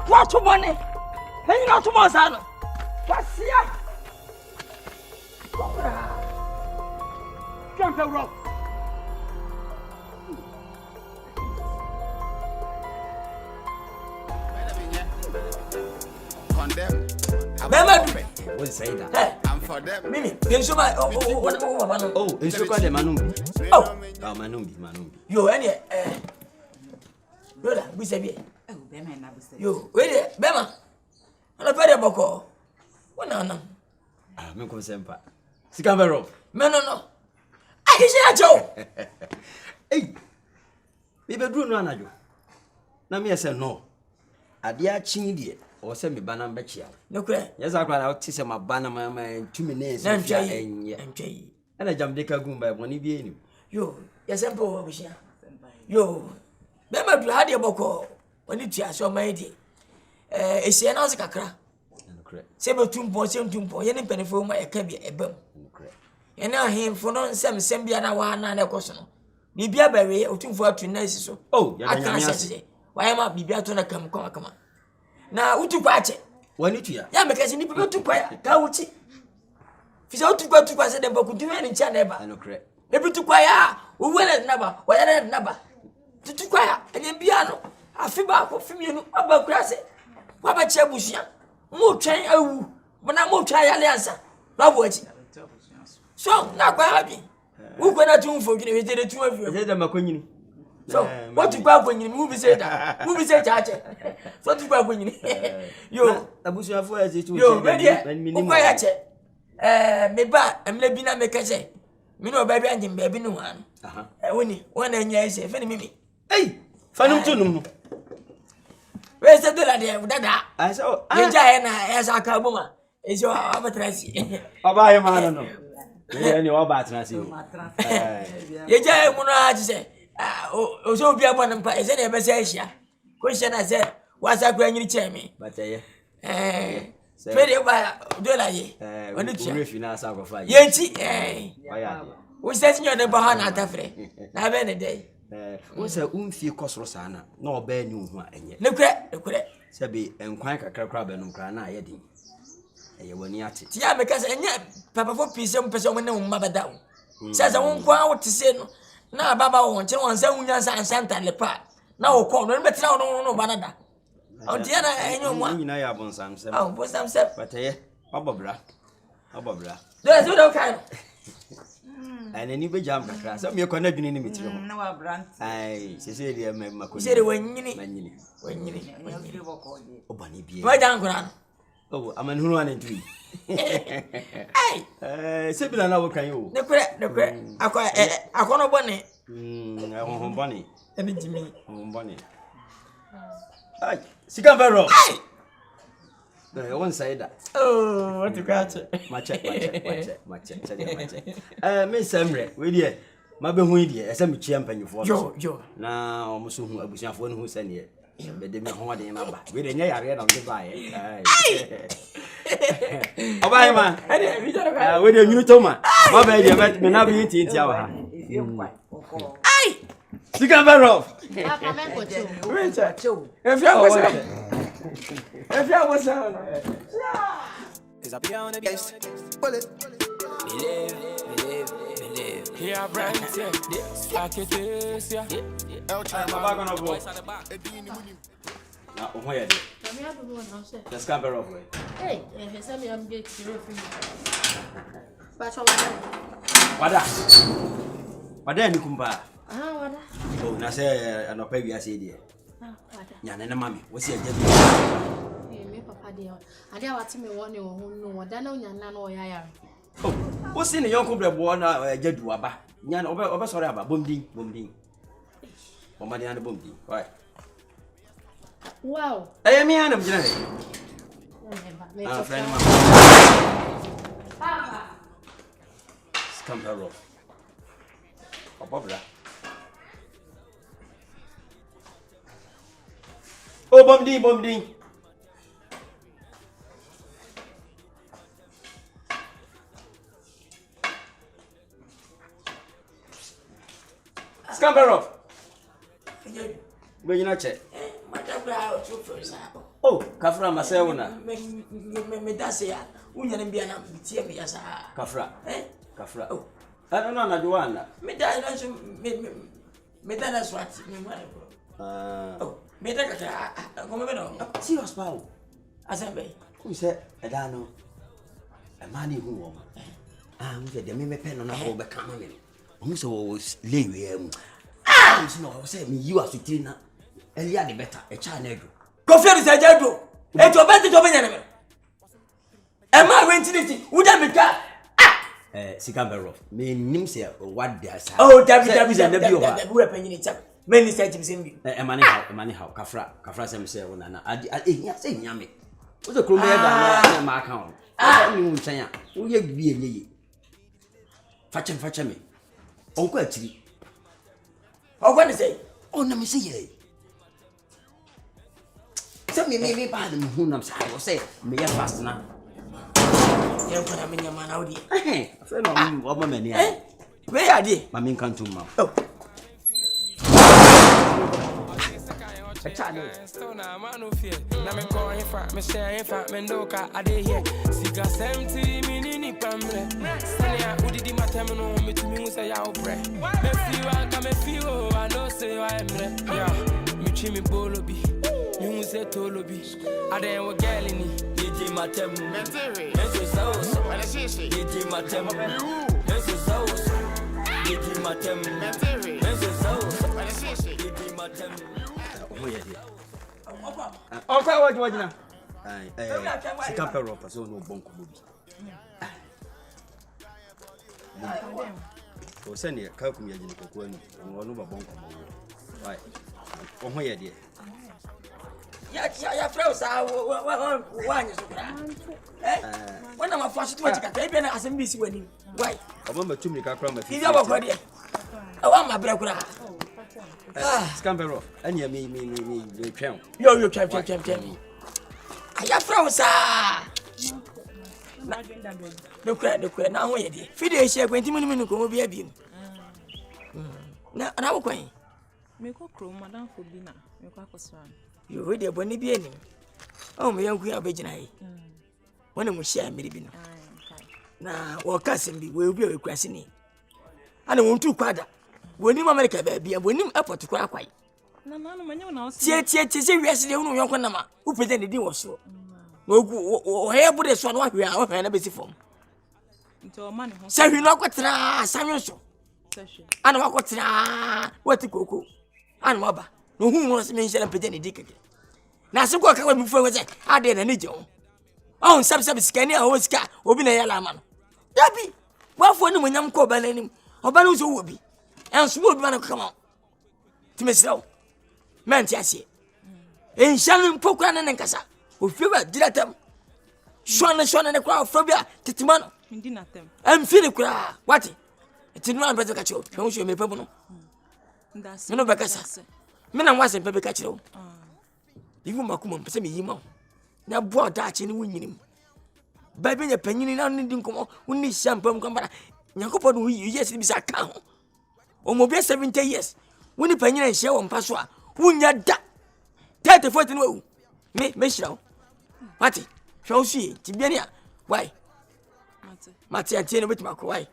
What to money? Hanging out to Mozano. What's here? Jump the rope.
Condemn.
What say that?
I'm for them.
Mimi, you show my oh,
you show the Manumbi. Oh, Manumbi.
You any brother, we say yo, wait there, Bema. I'm a very boko. What no?
Ah, me come sempa. Sikambero.
No. I can say Joe.
Hey. Me be do no anajo. Na me say no. Ade a chin die. O say me bana mbechia.
No kure.
Yes akwa na ti say ma bana ma 2 minutes fia enye.
Entwei.
Ana jamdeka gumba boni bi enim.
Yo, yes empo obishia. Yo. Bema do hade boko. Wani tia so maidi esie na se kakra se betumpo ye ne penefo ma e ka bi ebam ye na ahemfo no nsem bia na wa na na ekoso no bibia bawe otumfo atu na esi so
ya da nyamia
wa ma bibia to na kam kama na utukwa ache
wani tua
ya mekasi ni bibia tukwa ya ka wuchi fisa utukwa se de boku tuwe ni cha na eba ebi tukwa ya uwele naba wa ya naba tutukwa ya enye bia no afiba ko fimienu abakurase waba chebusia mo twen awu bona mo twa ya liansa labo achi so na kwa habi wo ko na tumfo gine we tere tuma fi
we da makonyini
so what to kwa konyini mu bi say chache so to kwa konyini yo
abusu afo ya tu
yo ko ya che me ba emle bi na me kache mi no ba bi anjim ba bi no han woni wona nya ise fe ni mimi
fanum tunum
we say de la de dada
I so
ye ja na ya sa ka buma e so abatrasi
oba ye ma no ye ni oba atrasi
ye ja mu no a ti se o so bi abon mpa e se na e be se ahia ko hia na se wa sa kura nyiri chemi
bataye
fere ba de la ye
oni ti refi na sa ko fa
ye nti o se ti nyo de ba ha na atafre na be ne dey
wo se umfie kosoro sana na oba ni hu a enye
ne kure
se be enkwan kakra be no kra na ayedi eye wani ate
ti ya me ka se enye papa fo pise mpese o ne umma bada o se se won kwa wo ti se no na baba wo nche won se wunya santa le pa na wo ko no be tra no banada o ti ya na enye umma
ni na ya bon sam se
bon sam se
bataye obobra
do so do kan
ana ni be jam kakra so me ko na dwene ni metire ho
na wa brand
ai se dia makoni
se de wanyini
wanyini
wanyini
boko de
obani bie
wa dan kura
Oh, I'm an who and three. Hey, Sibila now can you?
The credit, I call a bonnet.
I want bunny.
And it's me.
Bunny. Sicavero. I won't say that.
Oh, what to catch it?
My check. Miss Emre, with you. My behuidi, as I'm champion for
Joe.
Now, almost who I was your phone who sent here. But they may hold in a back. We didn't hear on the buy. Oh, bye, man. With a new Toma. My baby, I met me now be eating Tower.
Aye!
Sicavero.
If you was
is a piano on the base. Bullet. Believe. Here, brand, like it is, yeah.
I'm back on a boat. Now, where are you? The scamper of way.
Hey, if it's me, I'm getting to
What then you come back?
What?
Oh, I say, and I'll pay you as idiot. Yana, mammy, what's your deal?
Papa, dear. I dare what me want you who know. I don't know Yana or Yaya.
Oh, what's in the young couple of one? Jedwaba. Yan over sorry about booming. Oh, my dear, booming. Why?
Wow.
I am here, I'm friend.
Papa.
Scamper off. Oh, Bobra. Oh, bombing. Scamper off. When you not check. Oh, Kafra Masewuna.
Me that's ya. Unya mbia na bitie me yasa.
Kafra. Kafra. Oh. I don't know na duana.
Me da na so me da na swat me mwana bro. Oh, me da ka ko me no.
Serious power.
Asembe.
Who said Edano? A man who woman. We said the me pen on a whole back camera. Who so leave no, say me you are sitting now. Elia the better, a child.
Go fear is a jado. And to bet it over enemy. Am I renting it? Would I be car?
Sicamber off. Me nimsia or what they are.
Oh, that weapon in it. Many said him in
a money how, Kafra himself. I say, Yammy. What's a crummy than my account? You say, who you be a ye? Fetch me. Uncle Tree.
Oh, what is it?
Oh, let me see ye. Tell me, pardon, who knows I will say, me a fast now.
You're going to be a man out here.
Eh, I feel no woman, eh?
Where are they?
My main can't mouth.
Oh.
A child. Man, no fear. Now me calling for me sharing for me no car. I did here. Cigar 70 minute pamre. Sanya, who did my time no me to me say out bread. Me feel I come feel. I know say I am red. Yeah, me chimney bolobi. Me say tolobi. I then we girl in it. Did my time. This so. When I see did my time. This is so. Did my time. This is so. When I see did my time.
Okay, what now? Sicamper off, so no bonk movie. Oh, send you a calculator in the cocoon, and one over bonk. Right. Oh, where dear?
Yeah, froze. One is when I'm a first to take a as a miss winning. Why?
I remember to make a crumb if
you have a body. I want my brother.
Scamper off, and you me, champ.
You champ. I have froze. The credit now. Wait, Fidel share 20 minutes will be a beam. Now, and I will quaint.
Make a crew, Madame for dinner.
You read a bonny being. Oh, me young queen of Virginia. When we share maybe. Now, or cousin will be requesting it. I don't want to quad. When you America, baby, and when you up to cry quite.
No, no,
yes, you know your Panama, who pretended it was so. No, hair put a swan, what we are and a busy form. Say, you know what, Samuel. And what to go. And Mabba, no, who wants to mention a pretended dick again. Now, some work before was I did a need you. On sab scanning a whole scar, open a yellow man. Yappy, what for no when I'm called by name, or Banos will be, and smooth man come out. To myself, man, Tiasi. In Shannon Pokran and Nkasa, who fever did them. Shone and a crowd from here, Titimano. I'm feeling cry. What? It's in one better catch you. Don't you make people? That's no Bacassa. Men and wasn't Pepper catch you. You won't come send me him. Now, boy, Dutch in winning. Baby, a penny now needing come on, who needs shampoo come back. Yankopon, who yes, it is a cow. Or more 70 years. When the penny and show on Passoir, who ya da 30 no. Me show. Matty, shall see, Tibiania. Why? Matty, I tell you with my why.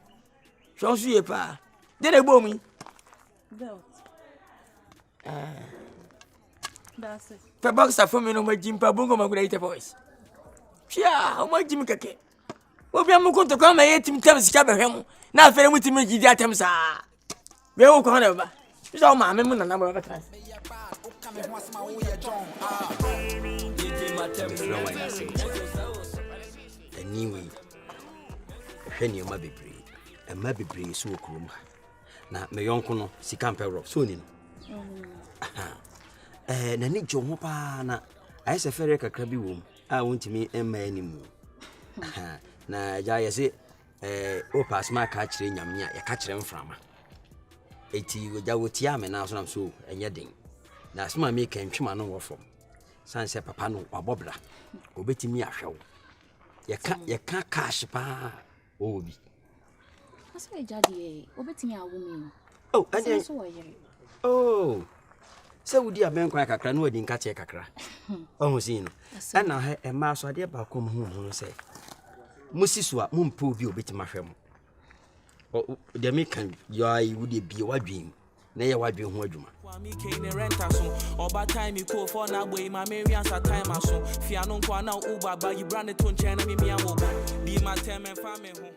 Shall see a pa. Then I bore me.
That's it.
The box are from me no more Jim Pabungo, my greater voice. Yeah, how much Jimmy Cake? Well, we are going to come and 18 times Cabaham. Now, fair with me, the items are. We all come over. It's all my memory, a number of times.
Anyway, Henny might be brave, and might be brave so cruel. Now, my uncle, she can't pay rock soon. Na ni jomo pa na ayese fere kakra bi wom a wontimi emma animu na ja yese o pass ma ka kire nyamnya ya ka kire mframa eti oja wotia me na so nam so enye den na asma me kan twema no wofom sanse papa no wabobra obetimi ahwew ya ka cash pa obi
aso ejade obetimi awumi
oh ande oh se wudi aben kwa kakra no wadi nka che kakra ohu sin no ana ha e ma so ade ba kom hu se musisu a mumpe obi obetima hwem o de me kan yo ai wudi bie wadwen na ye wadwen ho adwuma
me kane renta so oba time you call for na boy my me answer time aso fia no kwa na uba ba you brand to nche na me awo bi ma tem en fa me ho